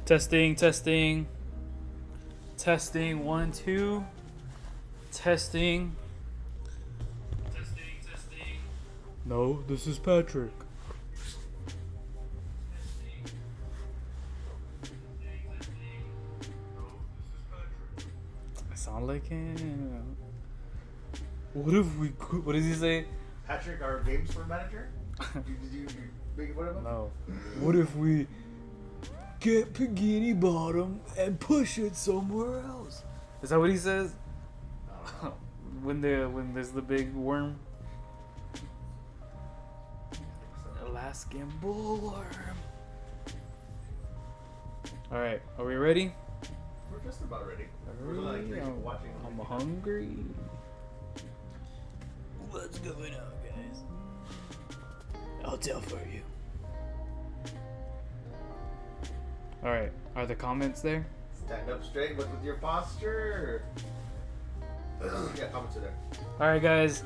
Testing, testing. Testing, 1, 2. Testing. Testing. No, this is Patrick. I sound like him. What if we could, what does he say? Patrick, our games store manager? Did you make it one of them? No. What if we get Pagini Bottom and push it somewhere else? Is that what he says? when there's the big worm? Alaskan bullworm. Alright, are we ready? We're just about ready. We're Really? like watching. I'm hungry. What's going on, guys? I'll tell for you. Alright, are the comments there? Stand up straight. What's with your posture? Yeah, comments are there. Alright, guys.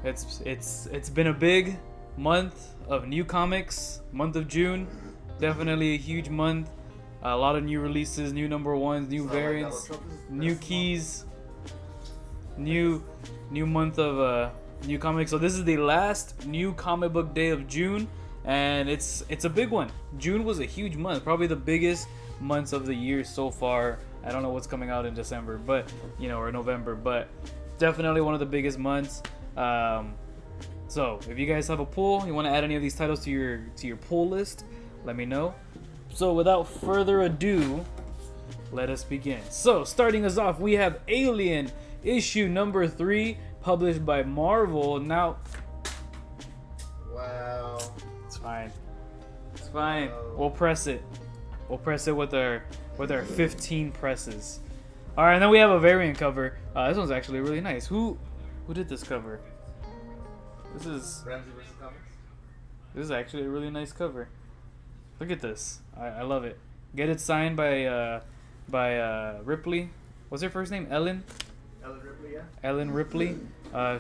It's been a big month of new comics. Month of June. Definitely a huge month. A lot of new releases, new number ones, new variants, new keys, new month of new comics. So this is the last new comic book day of June, and it's a big one. June was a huge month, probably the biggest months of the year so far. I don't know what's coming out in December, but or November, but definitely one of the biggest months. So if you guys have a pull, you want to add any of these titles to your pull list, let me know. So without further ado, let us begin. So starting us off, we have Alien issue number 3, published by Marvel. Now, Wow. it's fine. We'll press it with our 15 presses. All right, and then we have a variant cover. This one's actually really nice. Who did this cover? This is Ramsey vs. Comics. This is actually a really nice cover. Look at this. I love it. Get it signed by Ripley. What's her first name? Ellen Ripley, yeah. Ellen Ripley.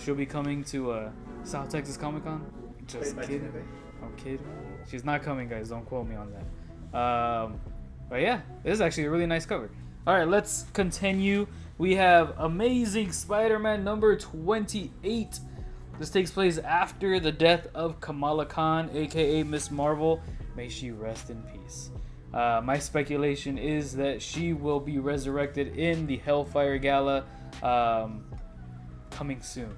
She'll be coming to South Texas Comic Con. Just Played by kidding. Tina Fey. I'm kidding. She's not coming, guys. Don't quote me on that. But yeah, this is actually a really nice cover. All right, let's continue. We have Amazing Spider-Man number 28. This takes place after the death of Kamala Khan, aka Miss Marvel. May she rest in peace. My speculation is that she will be resurrected in the Hellfire Gala coming soon.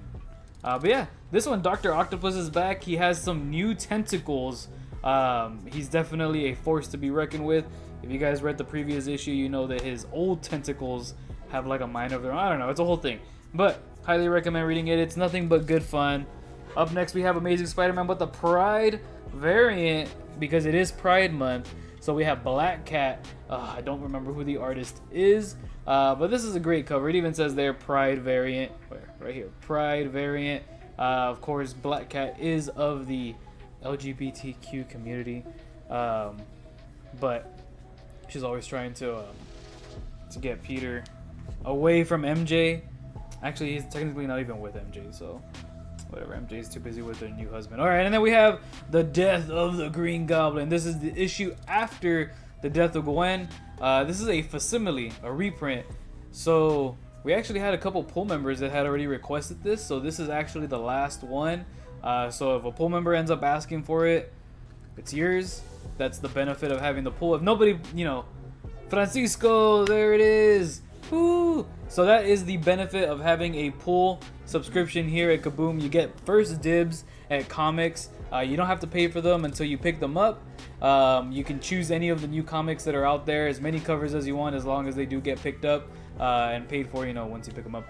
But yeah, this one, Dr. Octopus is back. He has some new tentacles. He's definitely a force to be reckoned with. If you guys read the previous issue, you know that his old tentacles have like a mind of their own. I don't know, it's a whole thing. But highly recommend reading it. It's nothing but good fun. Up next, we have Amazing Spider-Man, but the Pride variant, because it is Pride Month. So we have Black Cat. I don't remember who the artist is, but this is a great cover. It even says there Pride variant. Where? Right here. Pride variant. Of course, Black Cat is of the LGBTQ community, but she's always trying to get Peter away from MJ. Actually, he's technically not even with MJ, so whatever. MJ's too busy with her new husband. All right, and then we have the death of the Green Goblin. This is the issue after the death of Gwen. This is a facsimile, a reprint. So we actually had a couple pool members that had already requested this. So this is actually the last one. So if a pool member ends up asking for it, it's yours. That's the benefit of having the pool. If nobody, Francisco, there it is. Woo! So that is the benefit of having a pool subscription here at Kaboom. You get first dibs at comics. You don't have to pay for them until you pick them up. You can choose any of the new comics that are out there, as many covers as you want, as long as they do get picked up and paid for, once you pick them up.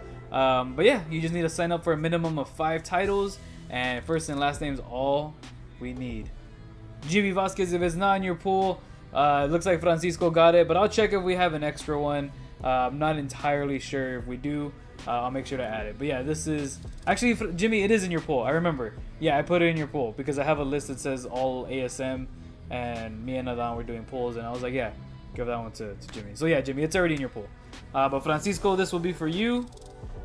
But yeah, you just need to sign up for a minimum of 5 titles, and first and last name's all we need. Jimmy Vasquez, if it's not in your pool, it looks like Francisco got it, but I'll check if we have an extra one. I'm not entirely sure. If we do, I'll make sure to add it. But yeah, this is actually, Jimmy, it is in your pool. I remember. Yeah, I put it in your pool because I have a list that says all ASM, and me and Adan were doing pools, and I was like, yeah, give that one to Jimmy. So yeah, Jimmy, it's already in your pool. But Francisco, this will be for you.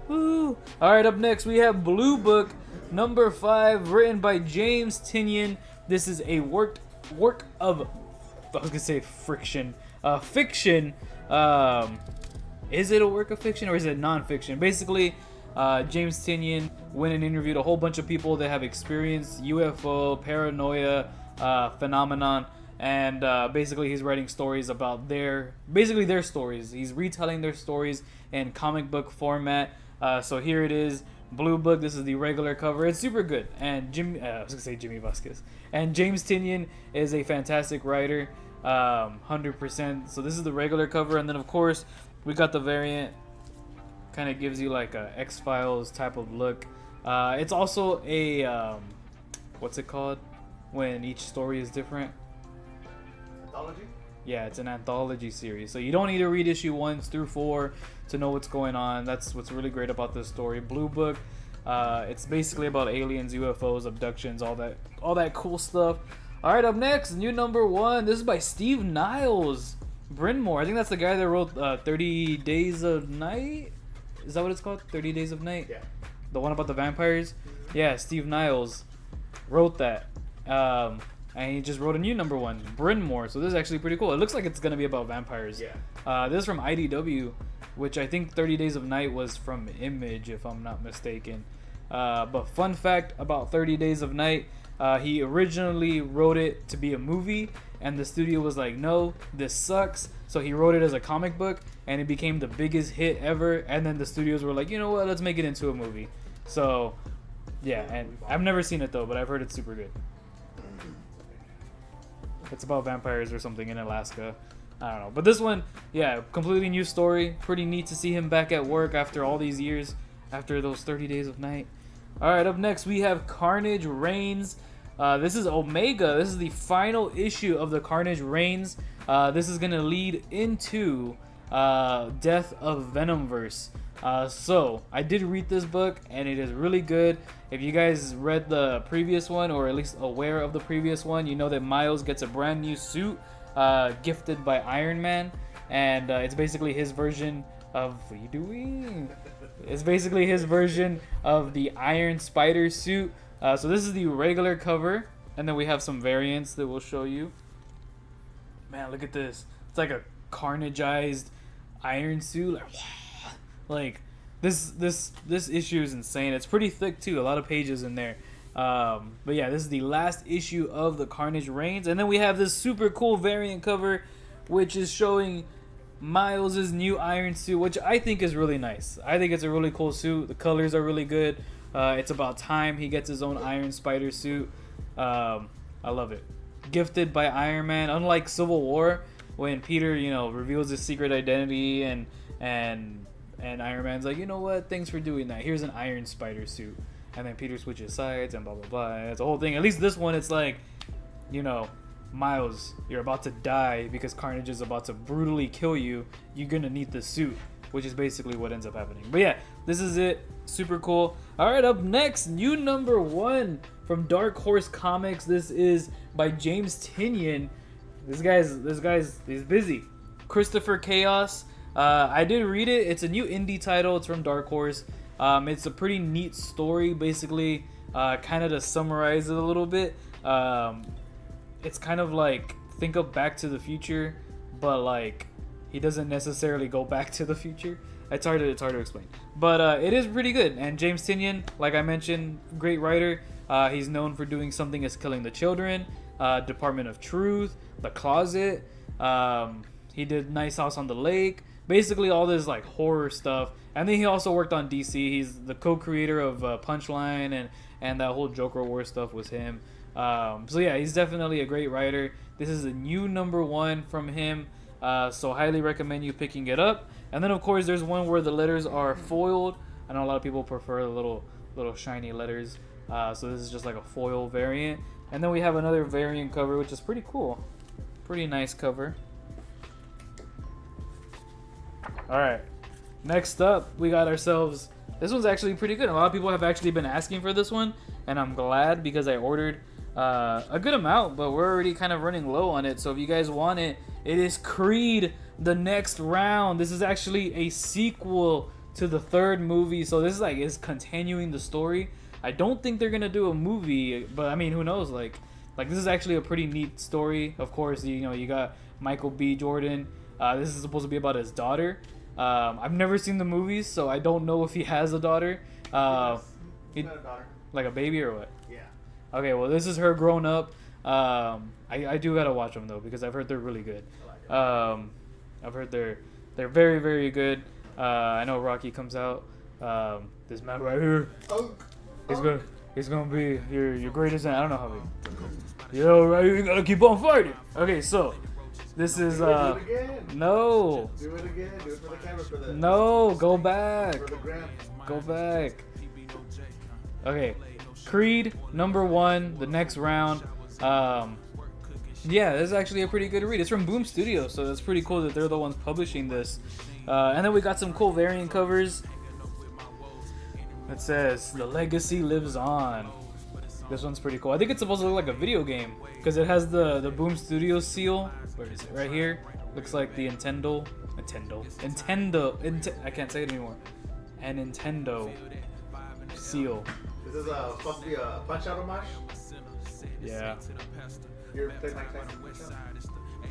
Woo! All right, up next we have Blue Book number 5, written by James Tynion. This is a work of I was gonna say friction. Fiction. Is it a work of fiction or is it non-fiction? Basically, James Tinian went and interviewed a whole bunch of people that have experienced UFO, paranoia, phenomenon, and basically he's writing stories about their stories. He's retelling their stories in comic book format. So here it is, Blue Book. This is the regular cover. It's super good. And I was gonna say Jimmy Vasquez. And James Tinian is a fantastic writer, 100%. So this is the regular cover, and then of course we got the variant. Kind of gives you like a X-Files type of look. It's also a what's it called when each story is different? Anthology? Yeah, it's an anthology series. So you don't need to read issue 1 through 4 to know what's going on. That's what's really great about this story. Blue Book. It's basically about aliens, UFOs, abductions, all that cool stuff. All right, up next, new number 1. This is by Steve Niles. Bryn Mawr. I think that's the guy that wrote 30 Days of Night. Is that what it's called? 30 Days of Night? Yeah. The one about the vampires? Yeah, Steve Niles wrote that. And he just wrote a new number 1, Bryn Mawr. So this is actually pretty cool. It looks like it's going to be about vampires. Yeah. This is from IDW, which I think 30 Days of Night was from Image, if I'm not mistaken. But fun fact about 30 Days of Night, he originally wrote it to be a movie, and the studio was like, no, this sucks. So he wrote it as a comic book, and it became the biggest hit ever. And then the studios were like, you know what, let's make it into a movie. So, yeah, and I've never seen it though, but I've heard it's super good. It's about vampires or something in Alaska. I don't know. But this one, yeah, completely new story. Pretty neat to see him back at work after all these years, after those 30 Days of Night. All right, up next we have Carnage Reigns. This is Omega. This is the final issue of the Carnage Reigns. This is going to lead into Death of Venomverse. So, I did read this book, and it is really good. If you guys read the previous one, or at least aware of the previous one, you know that Miles gets a brand new suit gifted by Iron Man. And it's basically his version of... What are you doing? It's basically his version of the Iron Spider suit. So this is the regular cover, and then we have some variants that we'll show you. Man, look at this. It's like a carnageized iron suit. Like this issue is insane. It's pretty thick too. A lot of pages in there. But yeah, this is the last issue of the Carnage Reigns, and then we have this super cool variant cover, which is showing Miles' new iron suit, which I think is really nice. I think it's a really cool suit. The colors are really good. It's about time he gets his own Iron Spider suit. I love it. Gifted by Iron Man. Unlike Civil War, when Peter, reveals his secret identity and Iron Man's like, you know what? Thanks for doing that. Here's an Iron Spider suit. And then Peter switches sides and blah, blah, blah. And it's a whole thing. At least this one, it's like, Miles, you're about to die because Carnage is about to brutally kill you. You're going to need the suit, which is basically what ends up happening. But yeah, this is it. Super cool. All right, up next, new number 1 from Dark Horse Comics. This is by James Tinian. This guy's he's busy. Christopher Chaos. I did read it. It's a new indie title. It's from Dark Horse. It's a pretty neat story. Basically, kind of to summarize it a little bit. It's kind of like think of Back to the Future, but like he doesn't necessarily go back to the future. It's hard to explain, but it is pretty good. And James Tinian, like I mentioned, great writer. He's known for doing Something Is Killing the Children, Department of Truth, The Closet. He did Nice House on the Lake. Basically all this like horror stuff. And then he also worked on DC. He's the co-creator of Punchline, and that whole Joker War stuff was him. So yeah, he's definitely a great writer. This is a new number 1 from him. So highly recommend you picking it up. And then of course there's one where the letters are foiled. I know a lot of people prefer the little shiny letters. So this is just like a foil variant. And then we have another variant cover, which is pretty cool. Pretty nice cover. Alright. Next up, we got ourselves... This one's actually pretty good. A lot of people have actually been asking for this one. And I'm glad because I ordered a good amount, but we're already kind of running low on it. So if you guys want it, it is Creed: The Next Round. This is actually a sequel to the 3rd movie, so this is continuing the story. I don't think they're gonna do a movie, but I mean, who knows? Like, Like this is actually a pretty neat story. Of course, you got Michael B. Jordan. This is supposed to be about his daughter. I've never seen the movies, so I don't know if he has a daughter. He's got a daughter. Like a baby or what? Yeah. Okay, well this is her grown up. I do gotta watch them though because I've heard they're really good. I've heard they're very very good. I know Rocky comes out. This man right here, he's gonna be your greatest. I don't know how he. Yo, right here, you gotta keep on fighting. Okay, so this is Do it again. no, Do it again. Do it for the camera. For the. no, go back, For the gram. go back. Okay, Creed #1, the next round. Yeah, this is actually a pretty good read. It's from Boom Studios, so it's pretty cool that they're the ones publishing this. And then we got some cool variant covers. It says, "The legacy lives on." This one's pretty cool. I think it's supposed to look like a video game because it has the Boom Studios seal. Where is it? Right here. Looks like the Nintendo. I can't say it anymore. A Nintendo seal. This is supposed to be a Punch-Out homage. Yeah. You're playing Mike Tyson Punch-Out?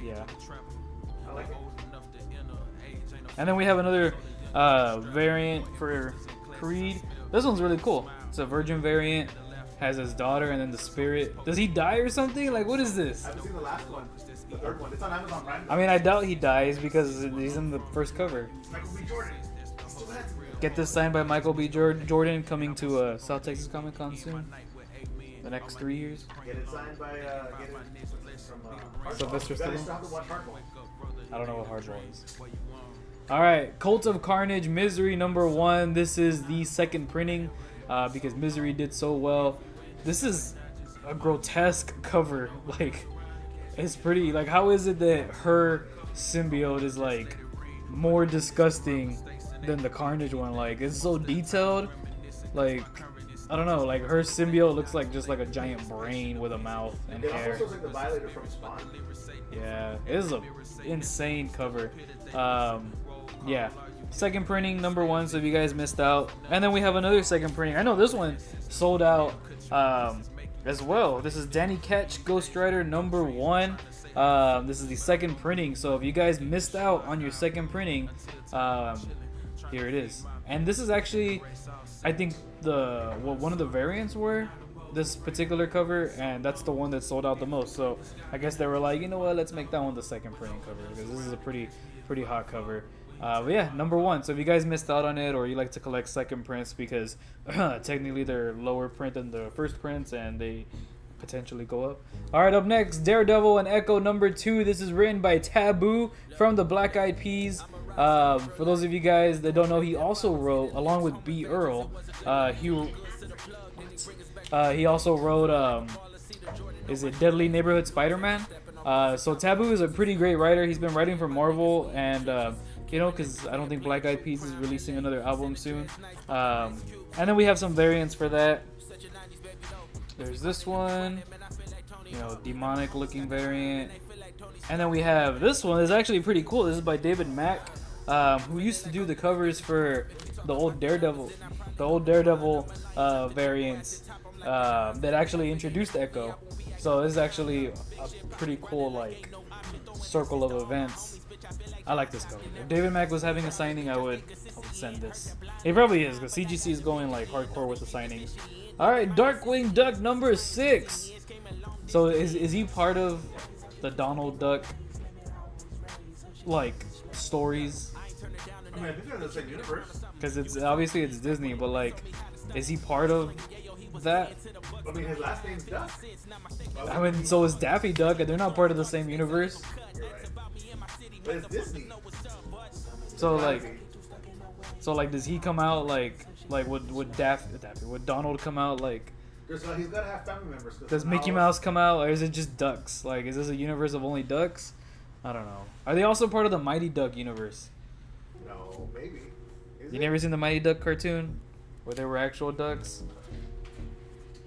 Yeah. I like it. And then we have another variant for Creed. This one's really cool. It's a virgin variant. Has his daughter and then the spirit. Does he die or something? Like, what is this? I haven't seen the last one. The third one. It's on Amazon Prime. I mean, I doubt he dies because he's in the first cover. Michael B. Jordan. So that's real. Get this signed by Michael B. Jordan, coming to South Texas Comic Con soon. The next 3 years. Get it signed by get it from Hardball. Sylvester You guys Stallone? still have to watch Hardball. I don't know what Hardball is. Alright, Cult of Carnage Misery #1. This is the second printing because Misery did so well. This is a grotesque cover. Like, it's pretty. Like, how is it that her symbiote is like more disgusting than the Carnage one? Like, it's so detailed. Like, I don't know. Like, her symbiote looks like just like a giant brain with a mouth and It hair. almost looks like the Violator from Spawn. Yeah, it is a insane cover. Yeah, second printing #1. So if you guys missed out, and then we have another second printing. I know this one sold out as well. This is Danny Ketch Ghost Rider #1. This is the second printing. So if you guys missed out on your second printing, here it is. And this is actually, I think one of the variants were this particular cover, and that's the one that sold out the most. So I guess they were like, you know what, let's make that one the second printing cover because this is a pretty hot cover. But yeah, #1. So if you guys missed out on it, or you like to collect second prints because technically they're lower print than the first prints and they potentially go up. All right, up next, Daredevil and Echo #2. This is written by Taboo from the Black Eyed Peas. For those of you guys that don't know, he also wrote, along with B. Earl, he also wrote, is it Deadly Neighborhood Spider-Man? So Taboo is a pretty great writer. He's been writing for Marvel, and because I don't think Black Eyed Peas is releasing another album soon. And then we have some variants for that. There's this one, demonic looking variant. And then we have this one. It's actually pretty cool. This is by David Mack, who used to do the covers for the old Daredevil variants that actually introduced Echo. So this is actually a pretty cool circle of events. I like this cover. If David Mack was having a signing, I would send this. He probably is, because CGC is going hardcore with the signings. Alright, Darkwing Duck #6. So is he part of the Donald Duck stories? I mean, I think they're in the same universe. Because it's Disney, but is he part of that? I mean, his last name's Duck. I mean, so is Daffy Duck, and they're not part of the same universe. You're right. But it's Disney. So does he come out would Donald come out He's got to have family members. Does Mickey Mouse come out, or is it just ducks? Is this a universe of only ducks? I don't know. Are they also part of the Mighty Duck universe? No, maybe. You never seen the Mighty Duck cartoon where there were actual ducks?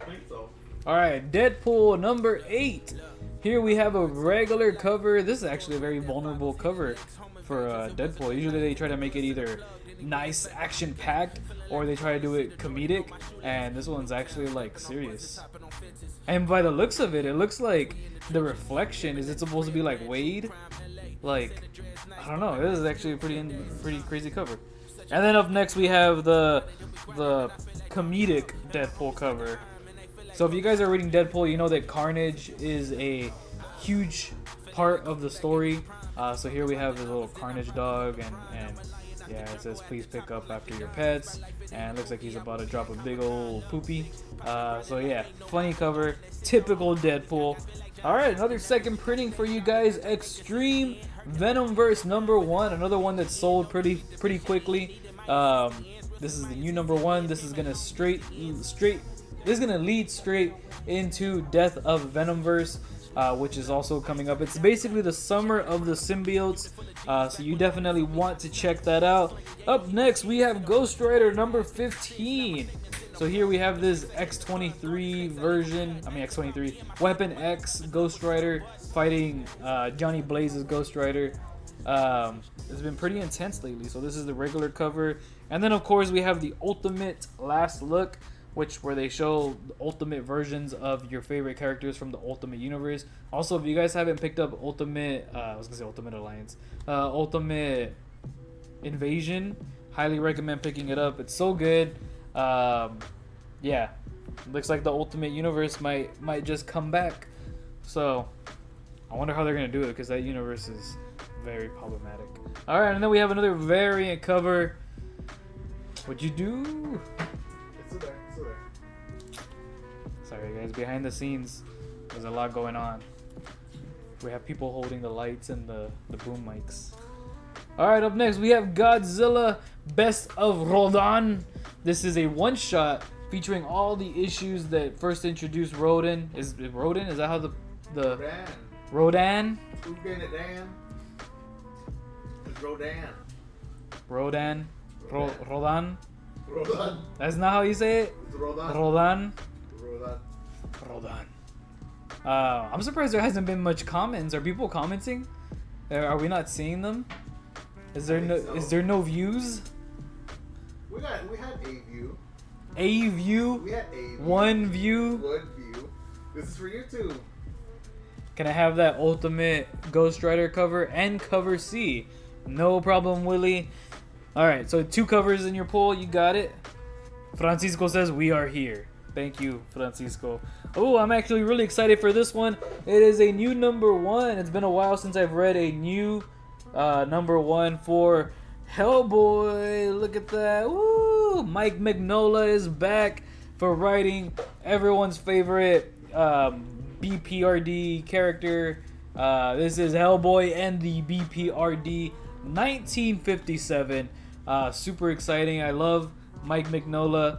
I think so. All right, Deadpool #8. here we have a regular cover. This is actually a very vulnerable cover for Deadpool. Usually they try to make it either nice, action-packed, or they try to do it comedic, and this one's actually like serious. And by the looks of it, it looks like the reflection, is it supposed to be like Wade? Like, I don't know. This is actually a pretty crazy cover. And then up next we have the comedic Deadpool cover. So if you guys are reading Deadpool, you know that Carnage is a huge part of the story. So here we have the little Carnage dog, and yeah, it says please pick up after your pets, and it looks like he's about to drop a big old poopy. So yeah, funny cover, typical Deadpool. Alright, another second printing for you guys. Extreme Venomverse #1, another one that sold pretty quickly. This is the new #1. This is gonna this is gonna lead straight into Death of Venomverse, which is also coming up. It's basically the summer of the symbiotes, so you definitely want to check that out. Up next, we have Ghost Rider #15. So here we have this X-23 version, X-23, Weapon X Ghost Rider fighting Johnny Blaze's Ghost Rider. It's been pretty intense lately, so this is the regular cover. And then of course we have the Ultimate Last Look, where they show the ultimate versions of your favorite characters from the Ultimate Universe. Also, if you guys haven't picked up Ultimate, Ultimate Alliance, Ultimate Invasion, highly recommend picking it up. It's so good. Yeah, looks like the Ultimate Universe might just come back. So I wonder how they're gonna do it, because that universe is very problematic. All right, and then we have another variant cover. What'd you do? It's still there. Sorry guys, behind the scenes, there's a lot going on. We have people holding the lights and the boom mics. Alright, up next we have Godzilla Best of Rodan. This is a one-shot featuring all the issues that first introduced Rodan. Is it Rodan? Is that how the Rodan? Who's getting it, Dan? It's Rodan. Rodan? Rodan? Rodan. That's not how you say it? It's Rodan. Rodan? Rodan. Rodan. I'm surprised there hasn't been much comments. Are people commenting? Are we not seeing them? Is there no views? We had a view. A view? We had a view. One view? One view. This is for YouTube. Can I have that Ultimate Ghost Rider cover and cover C? No problem, Willie. Alright, so 2 covers in your pool. You got it. Francisco says we are here. Thank you, Francisco. Oh, I'm actually really excited for this one. It is a new #1. It's been a while since I've read a new #1 for Hellboy. Look at that. Woo! Mike Mignola is back for writing everyone's favorite BPRD character. This is Hellboy and the BPRD 1957. Super exciting. I love Mike Mignola.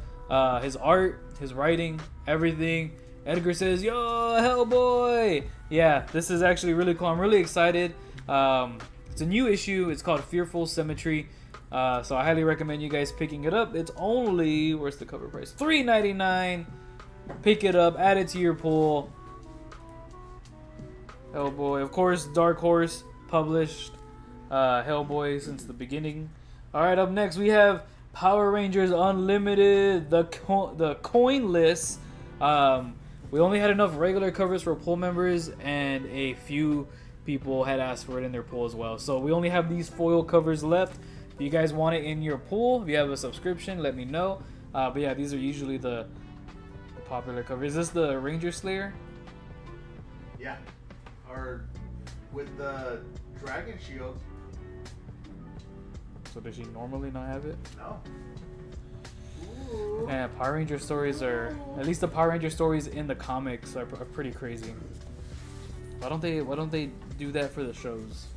His art, his writing, everything. Edgar says, yo, Hellboy! Yeah, this is actually really cool. I'm really excited. It's a new issue. It's called Fearful Symmetry. So I highly recommend you guys picking it up. It's only, where's the cover price? $3.99. Pick it up, add it to your pool. Hellboy. Of course, Dark Horse published Hellboy since the beginning. Alright, up next we have Power Rangers Unlimited, the coinless. We only had enough regular covers for pool members, and a few people had asked for it in their pool as well. So we only have these foil covers left. If you guys want it in your pool, if you have a subscription, let me know. But yeah, these are usually the popular covers. Is this the Ranger Slayer? Yeah. Or with the Dragon Shield. So does she normally not have it? No. Ooh. Yeah, Power Ranger stories are, at least the Power Ranger stories in the comics are pretty crazy. Why don't they do that for the shows?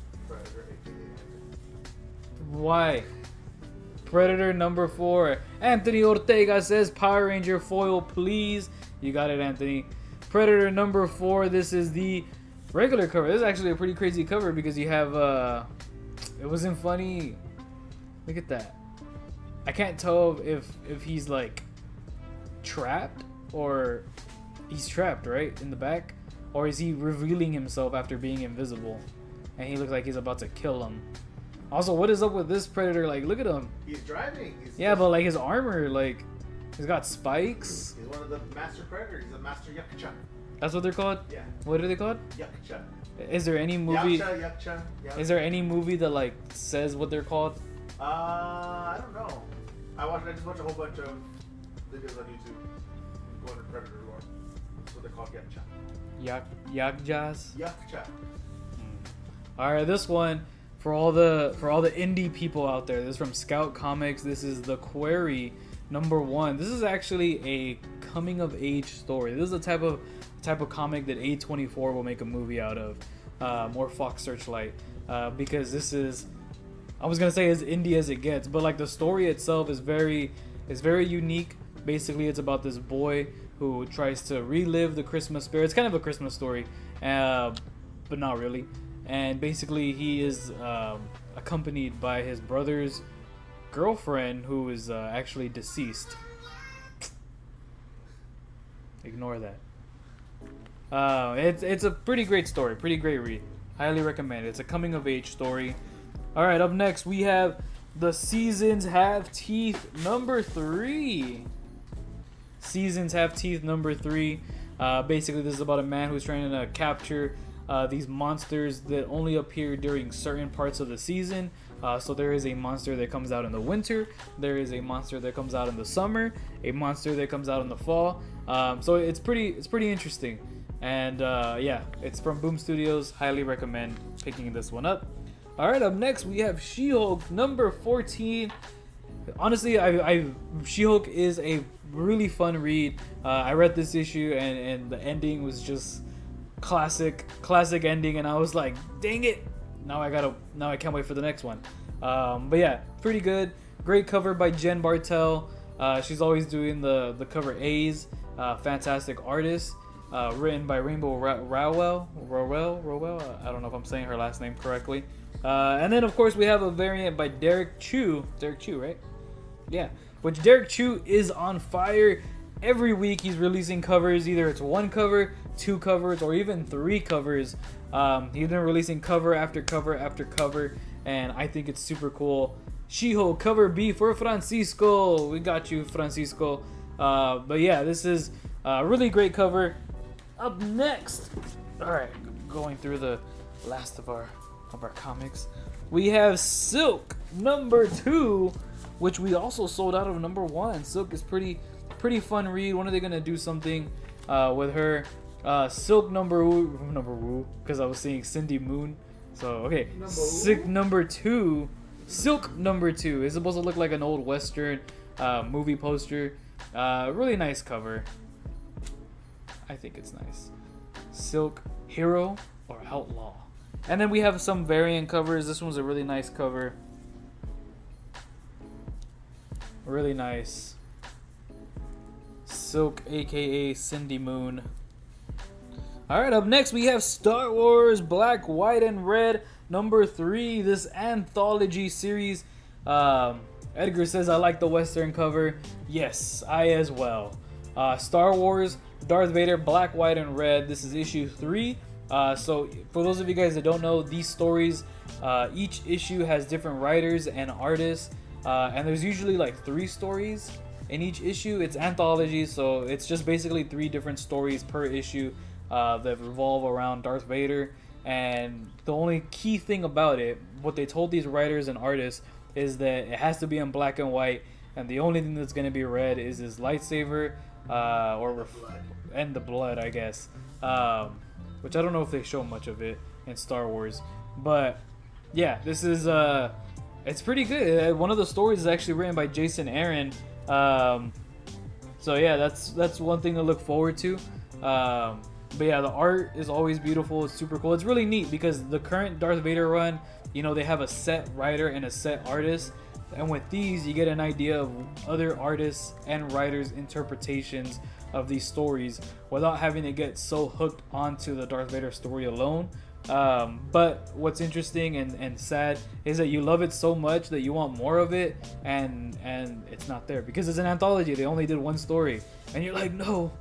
Why? Predator #4. Anthony Ortega says Power Ranger foil, please. You got it, Anthony. Predator #4. This is the regular cover. This is actually a pretty crazy cover because you have it wasn't funny. Look at that. I can't tell if he's like trapped or he's trapped right in the back, or is he revealing himself after being invisible, and he looks like he's about to kill him? Also, what is up with this Predator? Like, look at him. He's driving. Yeah, but like his armor, like he's got spikes. He's one of the master predators. He's a master yakuza. That's what they're called. Yeah. What are they called? Yakuza. Is there any movie? Yakuza. Is there any movie that like says what they're called? I don't know. I just watched a whole bunch of videos on YouTube going to Predator lore. That's what they're called, Yakuza. Yakjas. Yakuza. All right, this one for all the indie people out there. This is from Scout Comics. This is The Quarry #1. This is actually a coming of age story. This is the type of comic that A24 will make a movie out of, or Fox Searchlight, because this is, I was gonna say as indie as it gets, but like the story itself is very unique. Basically, it's about this boy who tries to relive the Christmas spirit. It's kind of a Christmas story, but not really. And basically, he is accompanied by his brother's girlfriend, who is actually deceased. Ignore that. It's a pretty great story, pretty great read. Highly recommend it. It's a coming of age story. All right, up next we have The Seasons Have Teeth #3. Seasons Have Teeth #3. Basically, this is about a man who's trying to capture these monsters that only appear during certain parts of the season. So there is a monster that comes out in the winter, there is a monster that comes out in the summer, a monster that comes out in the fall. So it's pretty interesting. And yeah, it's from Boom Studios. Highly recommend picking this one up. All right, up next we have She-Hulk #14. Honestly, She-Hulk is a really fun read. I read this issue and the ending was just classic ending, and I was like, dang it, now I can't wait for the next one. But yeah, pretty good. Great cover by Jen Bartel. She's always doing the cover A's. Fantastic artist. Written by Rainbow Rowell. I don't know if I'm saying her last name correctly. And then of course we have a variant by Derek Chu, right? Yeah, which Derek Chu is on fire. Every week he's releasing covers. Either it's one cover, two covers, or even three covers. He's been releasing cover after cover after cover, and I think it's super cool. She-Hulk cover B for Francisco. We got you, Francisco. But yeah, this is a really great cover. Up next, all right, going through the last of our comics, we have Silk #2, which we also sold out of #1. Silk is pretty fun read. When are they gonna do something with her? Silk number because I was seeing Cindy Moon. So okay, Silk #2. Silk #2 is supposed to look like an old Western movie poster. Really nice cover. I think it's nice. Silk Hero or Outlaw. And then we have some variant covers. This one's a really nice cover. Really nice. Silk, aka Cindy Moon. Alright, up next we have Star Wars Black, White, and Red #3. This anthology series. Edgar says, I like the Western cover. Yes, I as well. Star Wars, Darth Vader, Black, White, and Red. This is issue 3. So for those of you guys that don't know, these stories, each issue has different writers and artists. And there's usually like 3 stories in each issue. It's anthology, so it's just basically 3 different stories per issue that revolve around Darth Vader. And the only key thing about it, what they told these writers and artists, is that it has to be in black and white, and the only thing that's going to be red is his lightsaber and the blood, I guess. Which I don't know if they show much of it in Star Wars, but yeah, this is it's pretty good. One of the stories is actually written by Jason Aaron. So yeah, that's one thing to look forward to. But yeah, the art is always beautiful. It's super cool. It's really neat because the current Darth Vader run, you know, they have a set writer and a set artist. And with these, you get an idea of other artists and writers' interpretations of these stories without having to get so hooked onto the Darth Vader story alone. But what's interesting and sad is that you love it so much that you want more of it, and it's not there because it's an anthology. They only did one story, and you're like, no,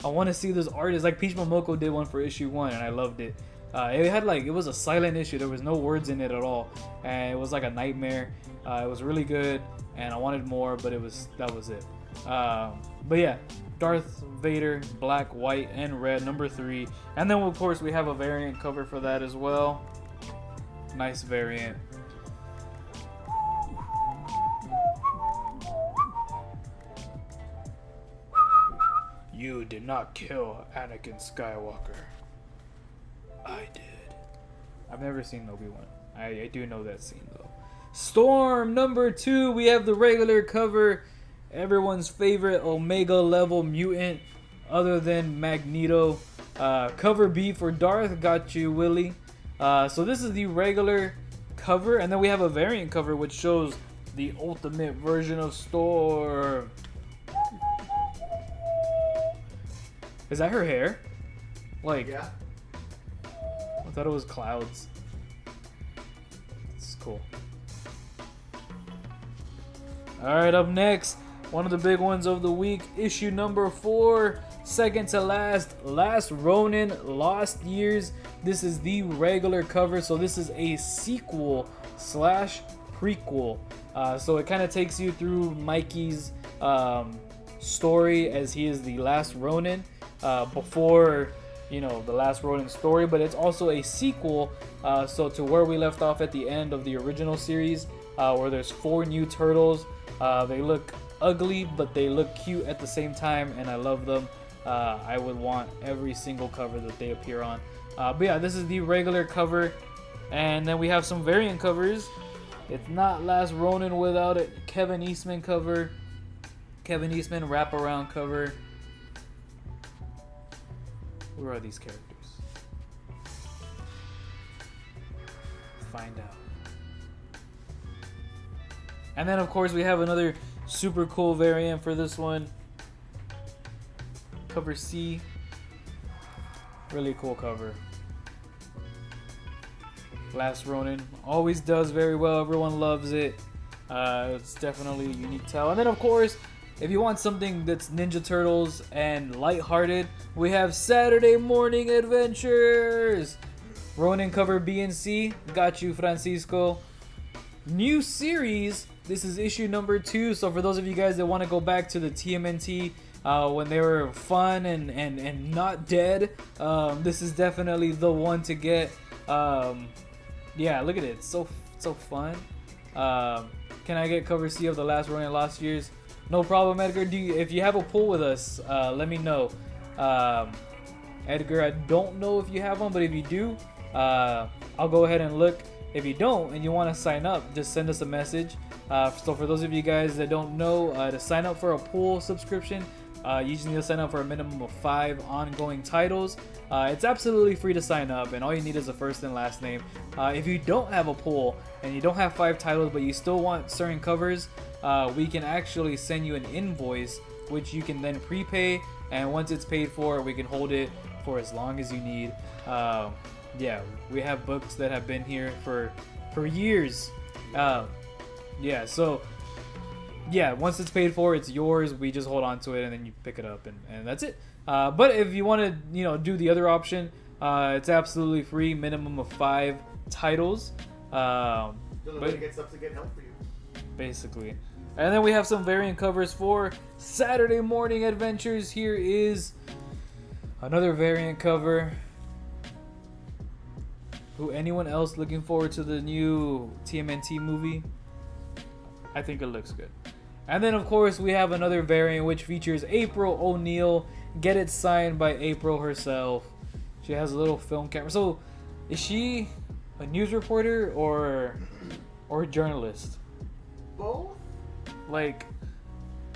I want to see this artist. Like Peach Momoko did one for issue 1, and I loved it. It had like, it was a silent issue. There was no words in it at all, and it was like a nightmare. It was really good, and I wanted more, but that was it. But yeah, Darth Vader, black, white, and red, number 3. And then of course we have a variant cover for that as well. Nice variant. You did not kill Anakin Skywalker. I did. I've never seen Obi-Wan. I do know that scene though. Storm number 2. We have the regular cover. Everyone's favorite Omega level mutant other than Magneto. Cover B for Darth. Got you, Willie. So this is the regular cover. And then we have a variant cover which shows the ultimate version of Storm. Is that her hair? Like, Yeah. I thought it was clouds. It's cool. Alright, up next, one of the big ones of the week, issue number 4, second to last Ronin, Lost Years. This is the regular cover, so this is a sequel slash prequel. So it kind of takes you through Mikey's story as he is the last Ronin before, you know, the last Ronin story, but it's also a sequel so to where we left off at the end of the original series, where there's 4 new turtles. They look ugly, but they look cute at the same time, and I love them. I would want every single cover that they appear on. But yeah, this is the regular cover, and then we have some variant covers. It's not Last Ronin without it. Kevin Eastman cover, Kevin Eastman wraparound cover. Where are these characters? Find out. And then of course we have another super cool variant for this one. Cover C. Really cool cover. Last Ronin always does very well. Everyone loves it. It's definitely a unique tell. And then of course, if you want something that's Ninja Turtles and lighthearted, we have Saturday Morning Adventures. Ronin cover B and C. Got you, Francisco. New series. This is issue number 2. So for those of you guys that want to go back to the TMNT when they were fun and not dead, this is definitely the one to get. Yeah, look at it. It's so fun. Can I get cover C of the Last Ronin Lost Years? No problem, Edgar. If you have a pull with us, let me know. Edgar, I don't know if you have one, but if you do, I'll go ahead and look. If you don't and you want to sign up, just send us a message. So for those of you guys that don't know, to sign up for a pool subscription, you just need to sign up for a minimum of 5 ongoing titles. It's absolutely free to sign up, and all you need is a first and last name. If you don't have a pool and you don't have 5 titles, but you still want certain covers, we can actually send you an invoice, which you can then prepay, and once it's paid for, we can hold it for as long as you need. Yeah, we have books that have been here for years. Yeah, so yeah, once it's paid for, it's yours. We just hold on to it and then you pick it up, and that's it. But if you want to, do the other option, it's absolutely free, minimum of 5 titles. The way to get stuff to get help for you. Basically. And then we have some variant covers for Saturday Morning Adventures. Here is another variant cover. Anyone else looking forward to the new TMNT movie? I think it looks good. And then of course we have another variant which features April O'Neil. Get it signed by April herself. She has a little film camera. So is she a news reporter or a journalist? Both? Like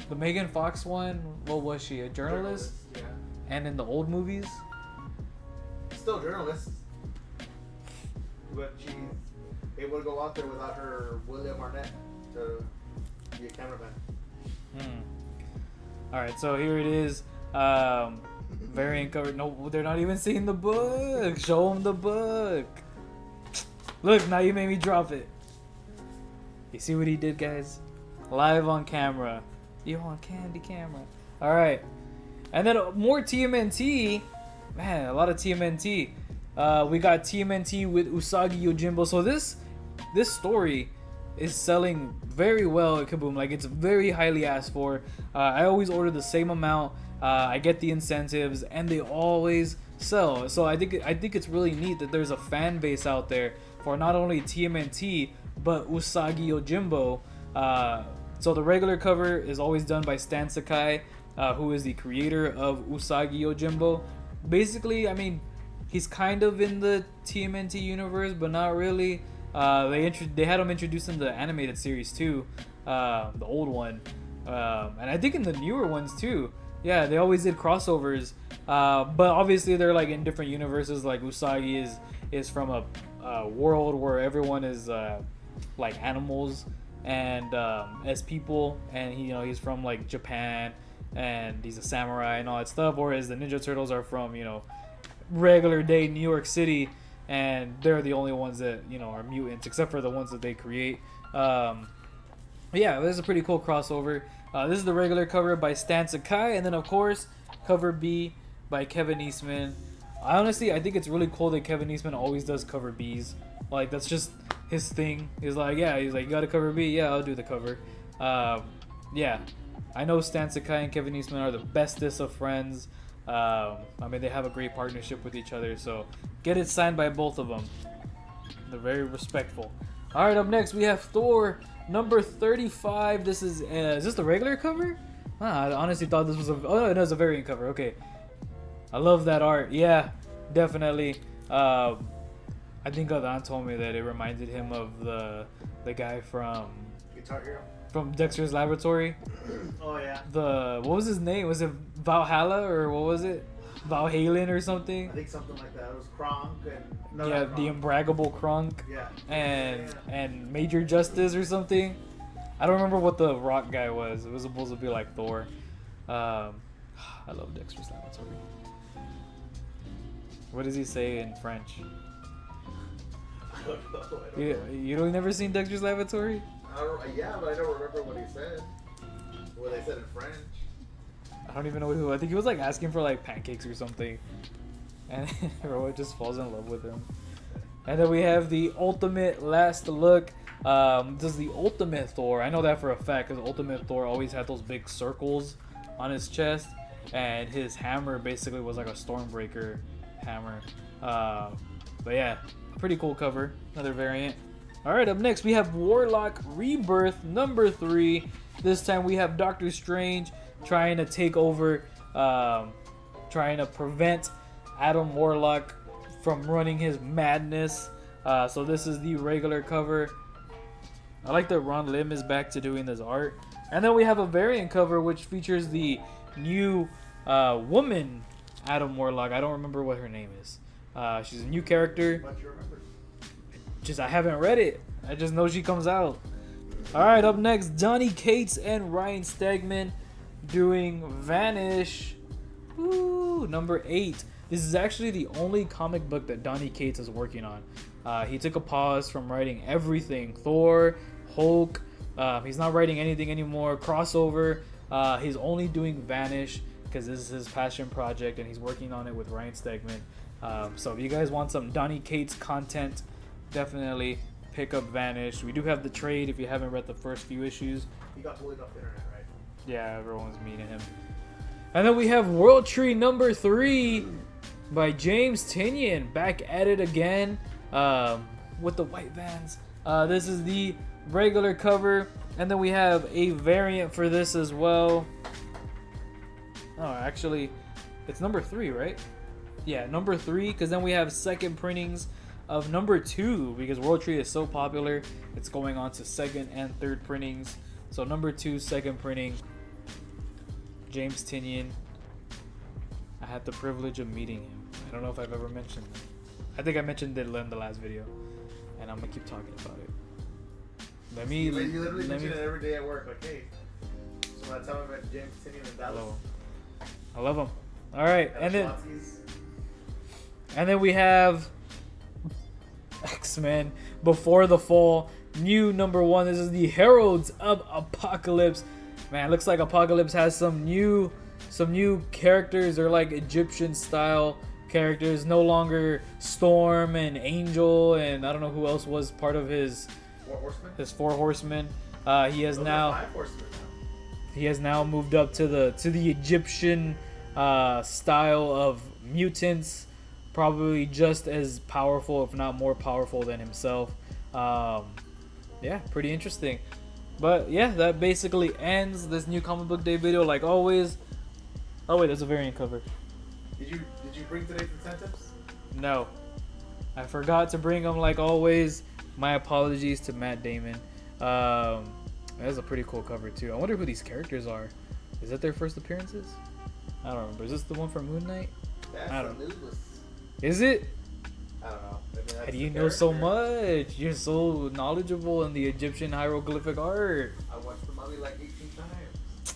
the Megan Fox one, what was she? A journalist? Yeah. And in the old movies? Still journalist. But she's able to go out there without her William Arnett to be a cameraman. Alright, so here it is. Variant cover. No, they're not even seeing the book. Show them the book. Look, now you made me drop it. You see what he did, guys? Live on camera. You on candy camera. Alright. And then more TMNT. Man, a lot of TMNT. We got TMNT with Usagi Yojimbo. So this story is selling very well at Kaboom. Like, it's very highly asked for. I always order the same amount. I get the incentives, and they always sell. So I think it's really neat that there's a fan base out there for not only TMNT but Usagi Yojimbo. So the regular cover is always done by Stan Sakai, who is the creator of Usagi Yojimbo. Basically, I mean, he's kind of in the TMNT universe, but not really. They had him introduced in the animated series too, the old one, and I think in the newer ones too. Yeah, they always did crossovers, but obviously they're like in different universes. Like Usagi is from a world where everyone is like animals and as people, and he's from like Japan, and he's a samurai and all that stuff. Whereas the Ninja Turtles are from regular day New York City, and they're the only ones that are mutants, except for the ones that they create. Yeah, this is a pretty cool crossover. This is the regular cover by Stan Sakai, and then of course cover B by Kevin Eastman. I think it's really cool that Kevin Eastman always does cover Bs. Like, that's just his thing. He's like, you got a cover B? Yeah, I'll do the cover. Yeah, I know Stan Sakai and Kevin Eastman are the bestest of friends. I mean, they have a great partnership with each other, so get it signed by both of them. They're very respectful. All right, up next we have Thor number 35. This is this the regular cover? I honestly thought this was it was a variant cover. Okay, I love that art. Yeah, definitely. I think Adan told me that it reminded him of the guy from Guitar Hero. From Dexter's Laboratory. Oh yeah. What was his name? Was it Valhalla or what was it? Valhalen or something? I think something like that. It was Kronk and the Imbraggable Kronk. Yeah. And Major Justice or something. I don't remember what the rock guy was. It was supposed to be like Thor. I love Dexter's Laboratory. What does he say in French? I don't know. You don't never seen Dexter's Laboratory? Yeah, but I don't remember what he said. What they said in French. I don't even know who. I think he was like asking for like pancakes or something, and Roa just falls in love with him. And then we have the Ultimate Last Look. This is the Ultimate Thor. I know that for a fact because Ultimate Thor always had those big circles on his chest, and his hammer basically was like a Stormbreaker hammer. But yeah, pretty cool cover. Another variant. All right, up next we have Warlock Rebirth number 3. This time we have Doctor Strange trying to take over, trying to prevent Adam Warlock from running his madness. So this is the regular cover. I like that Ron Lim is back to doing this art. And then we have a variant cover which features the new woman Adam Warlock. I don't remember what her name is. She's a new character. But you remember. I haven't read it. I just know she comes out. Alright, up next, Donny Cates and Ryan Stegman doing Vanish. Woo, number 8. This is actually the only comic book that Donny Cates is working on. He took a pause from writing everything. Thor, Hulk. He's not writing anything anymore. Crossover. He's only doing Vanish because this is his passion project and he's working on it with Ryan Stegman. So if you guys want some Donny Cates content, definitely pick up Vanish. We do have the trade if you haven't read the first few issues. He got bullied off the internet, right? Yeah, everyone's mean to him. And then we have World Tree number 3 by James Tynion. Back at it again with the white vans. This is the regular cover. And then we have a variant for this as well. Oh, actually, it's number 3, right? Yeah, number 3, because then we have second printings of number 2, because World Tree is so popular, it's going on to second and third printings. So number 2, second printing, James Tynion. I had the privilege of meeting him. I don't know if I've ever mentioned that. I think I mentioned it in the last video, and I'm gonna keep talking about it. You literally mention it every day at work, like, hey. So by the time I met James Tynion in Dallas, I love him. All right, and then we have X-Men Before the Fall, new number 1. This is the Heralds of Apocalypse. Man, looks like Apocalypse has some new some new characters. They're like Egyptian style characters. No longer Storm and Angel, and I don't know who else was part of his Four Horsemen. his four horsemen. He has Those are now 5 Horsemen now. he has now moved up to the Egyptian style of mutants, probably just as powerful, if not more powerful than himself. Yeah, pretty interesting. But yeah, that basically ends this new comic book day video. Like always. Oh wait, there's a variant cover. Did you bring today's incentives? No, I forgot to bring them. Like always, my apologies to Matt Damon. That's a pretty cool cover too. I wonder who these characters are. Is that their first appearances? I don't remember. Is this the one from Moon Knight? I don't know. Is it? I don't know. I mean, that's How do the you know so character. much? You're so knowledgeable in the Egyptian hieroglyphic art. I watched the movie like 18 times.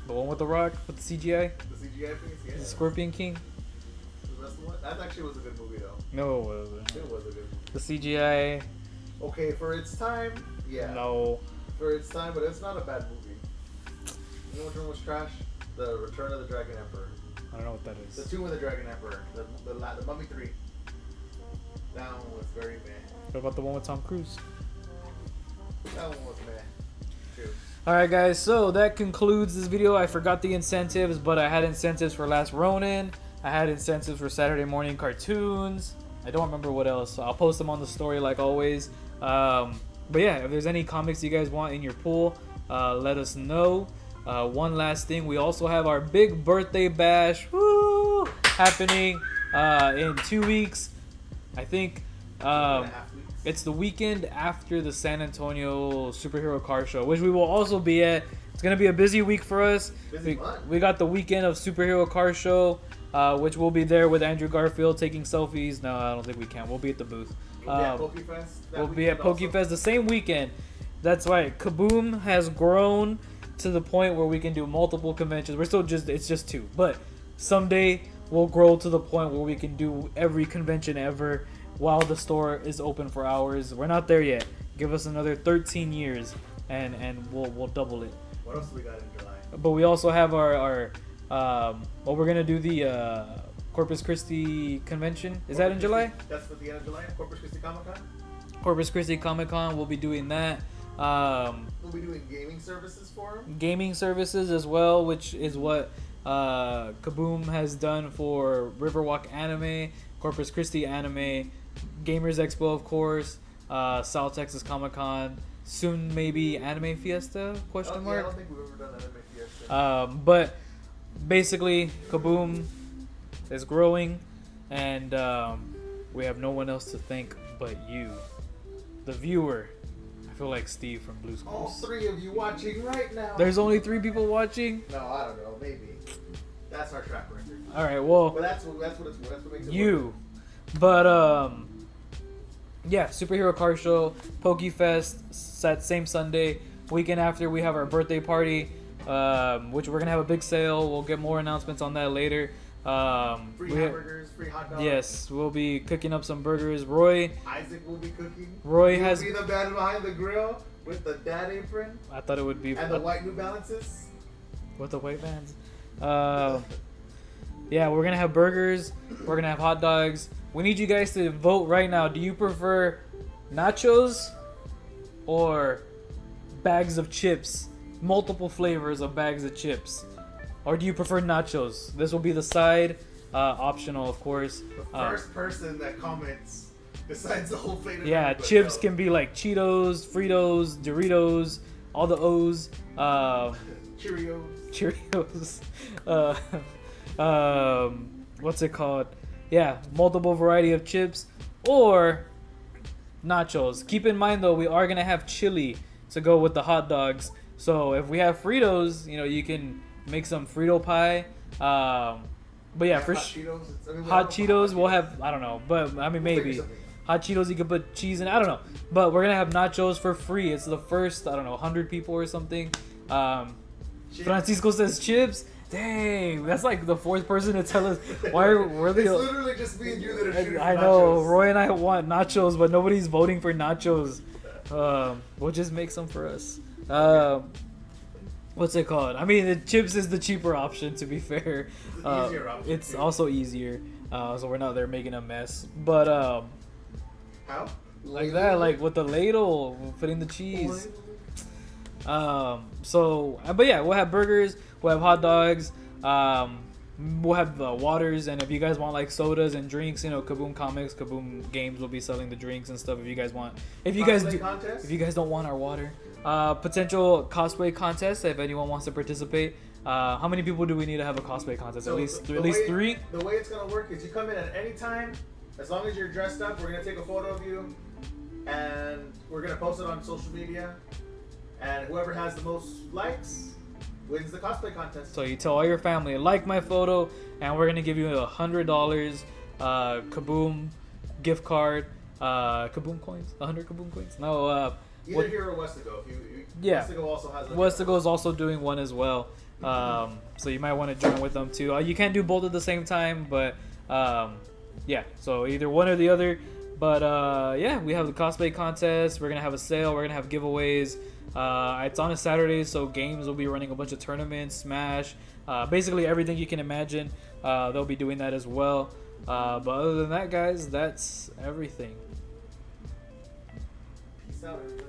The one with the rock, with the CGI? The CGI things, yeah. The Scorpion King? That's the one. That actually was a good movie though. No, it wasn't. It was a good movie. The CGI? Okay, for its time, yeah. No. For its time, but it's not a bad movie. You know which one was trash? The Return of the Dragon Emperor. I don't know what that The is. 2 with the Dragon Emperor. The Mummy 3. That one was very meh. What about the one with Tom Cruise? That one was meh. Too. Alright guys, so that concludes this video. I forgot the incentives, but I had incentives for Last Ronin. I had incentives for Saturday morning cartoons. I don't remember what else. So I'll post them on the story like always. But yeah, if there's any comics you guys want in your pool, let us know. One last thing, we also have our big birthday bash happening in 2 weeks. I think 2.5 weeks. it's the weekend after the San Antonio Superhero Car Show, which we will also be at. It's going to be a busy week for us. Busy month. We got the weekend of Superhero Car Show, which we'll be there with Andrew Garfield taking selfies. No, I don't think we can. We'll be at the booth. We'll be at Pokefest. that We'll be at weekend also. Pokefest the same weekend. That's right. Kaboom has grown to the point where we can do multiple conventions. It's just 2. But someday we'll grow to the point where we can do every convention ever while the store is open for hours. We're not there yet. Give us another 13 years and we'll double it. What else do we got in July? But we also have our we're gonna do the Corpus Christi convention. Is that in July? That's at the end of July. Corpus Christi Comic Con. Corpus Christi Comic Con. We'll be doing that. We'll be doing gaming services for them. Gaming services as well, which is what Kaboom has done for Riverwalk Anime, Corpus Christi Anime, Gamers Expo, of course, South Texas Comic Con, soon maybe Anime Fiesta? Question Yeah, I mark. don't think we've ever done Anime Fiesta. But basically, Kaboom is growing, and we have no one else to thank but you, the viewer. I feel like Steve from Blue All Schools. 3 of you watching right now. There's only 3 people watching. No, I don't know. Maybe. That's our track record. All right, well. But that's what makes it You. But yeah, Superhero Car Show, Pokefest, that same Sunday. Weekend after, we have our birthday party, which we're gonna have a big sale. We'll get more announcements on that later. Free hamburgers, free hot dogs. Yes, we'll be cooking up some burgers. Roy Isaac will be cooking. Roy He'll has- be the man behind the grill with the dad apron I thought it would be and the white New Balances. with the white vans. Yeah, we're gonna have burgers. We're gonna have hot dogs. We need you guys to vote right now. Do you prefer nachos or bags of chips? Multiple flavors of bags of chips. Or do you prefer nachos? This will be the side. Optional, of course. The first person that comments decides the whole fate of Yeah, everybody chips else. can be like Cheetos, Fritos, Doritos, all the O's. Cheerios. Cheerios. What's it called? Yeah, multiple variety of chips or nachos. Keep in mind though, we are gonna have chili to go with the hot dogs. So if we have Fritos, you can make some Frito pie. But yeah, for hot Cheetos. hot Cheetos, we'll have, I don't know, but I mean maybe. Hot Cheetos, you can put cheese in. I don't know, but we're gonna have nachos for free. It's the first, I don't know, 100 people or something. Francisco says chips. Dang, that's like the 4th person to tell us why we're It's the. literally just me and you that are shooting I for know nachos. Roy and I want nachos, but nobody's voting for nachos. We'll just make some for us. what's it called? I mean, the chips is the cheaper option. To be fair, It's the easier option, it's too. also easier. So we're not there making a mess. But How? like that, like with the ladle, putting the cheese. So, but yeah, we'll have burgers, we'll have hot dogs, we'll have waters, and if you guys want like sodas and drinks, you know, Kaboom Comics, Kaboom Games will be selling the drinks and stuff. If you guys want, if you guys Cosplay do, contest? if you guys don't want our water, potential cosplay contest. If anyone wants to participate, how many people do we need to have a cosplay contest? So at least the at least way- 3. The way it's gonna work is you come in at any time, as long as you're dressed up. We're gonna take a photo of you, and we're gonna post it on social media. And whoever has the most likes wins the cosplay contest. So you tell all your family, like my photo, and we're gonna give you $100 Kaboom gift card, Kaboom coins, 100 Kaboom coins. No, Either what- here or Westigo. If you Yeah. Westigo also has. Westigo is also doing one as well, so you might want to join with them too. You can't do both at the same time, but yeah, so either one or the other. But yeah, we have the cosplay contest. We're gonna have a sale. We're gonna have giveaways. It's on a Saturday, so games will be running a bunch of tournaments, Smash, basically everything you can imagine. They'll be doing that as well. But other than that, guys, that's everything. Peace out, everybody.